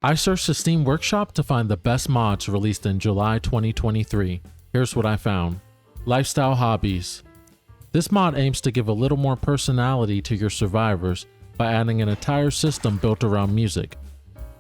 I searched the Steam Workshop to find the best mods released in July 2023. Here's what I found. Lifestyle Hobbies. This mod aims to give a little more personality to your survivors by adding an entire system built around music.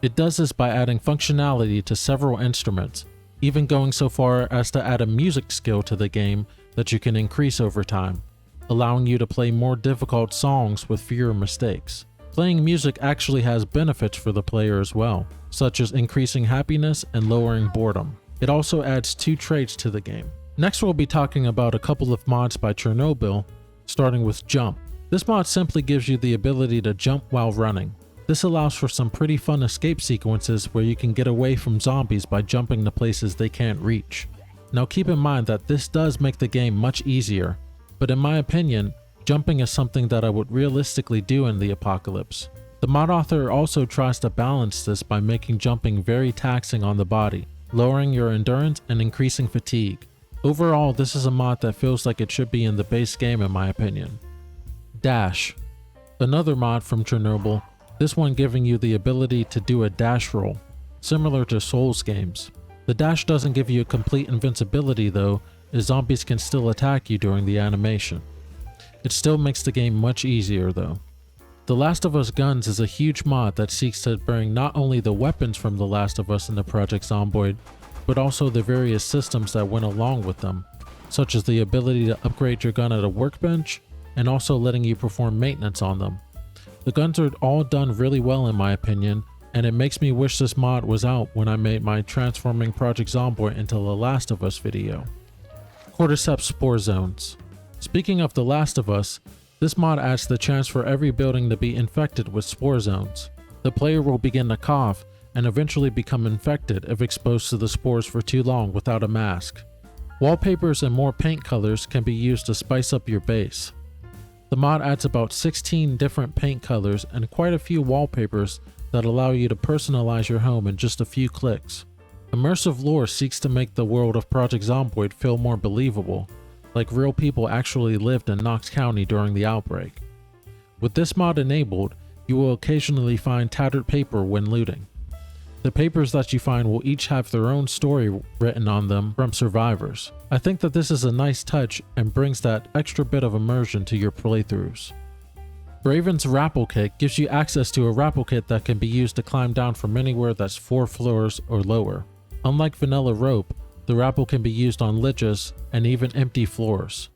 It does this by adding functionality to several instruments, even going so far as to add a music skill to the game that you can increase over time, allowing you to play more difficult songs with fewer mistakes. Playing music actually has benefits for the player as well, such as increasing happiness and lowering boredom. It also adds 2 traits to the game. Next we'll be talking about a couple of mods by Chernobyl, starting with Jump. This mod simply gives you the ability to jump while running. This allows for some pretty fun escape sequences where you can get away from zombies by jumping to places they can't reach. Now keep in mind that this does make the game much easier, but in my opinion, jumping is something that I would realistically do in the apocalypse. The mod author also tries to balance this by making jumping very taxing on the body, lowering your endurance and increasing fatigue. Overall, this is a mod that feels like it should be in the base game in my opinion. Dash. Another mod from Chernobyl, this one giving you the ability to do a dash roll, similar to Souls games. The dash doesn't give you a complete invincibility though, as zombies can still attack you during the animation. It still makes the game much easier though. The Last of Us Guns is a huge mod that seeks to bring not only the weapons from The Last of Us into Project Zomboid, but also the various systems that went along with them, such as the ability to upgrade your gun at a workbench, and also letting you perform maintenance on them. The guns are all done really well in my opinion, and it makes me wish this mod was out when I made my transforming Project Zomboid into The Last of Us video. Cordyceps Spore Zones. Speaking of The Last of Us, this mod adds the chance for every building to be infected with spore zones. The player will begin to cough and eventually become infected if exposed to the spores for too long without a mask. Wallpapers and more paint colors can be used to spice up your base. The mod adds about 16 different paint colors and quite a few wallpapers that allow you to personalize your home in just a few clicks. Immersive Lore seeks to make the world of Project Zomboid feel more believable, like real people actually lived in Knox County during the outbreak. With this mod enabled, you will occasionally find tattered paper when looting. The papers that you find will each have their own story written on them from survivors. I think that this is a nice touch and brings that extra bit of immersion to your playthroughs. Braven's Rappel Kit gives you access to a Rappel Kit that can be used to climb down from anywhere that's 4 floors or lower. Unlike vanilla rope, the Rappel can be used on ledges and even empty floors.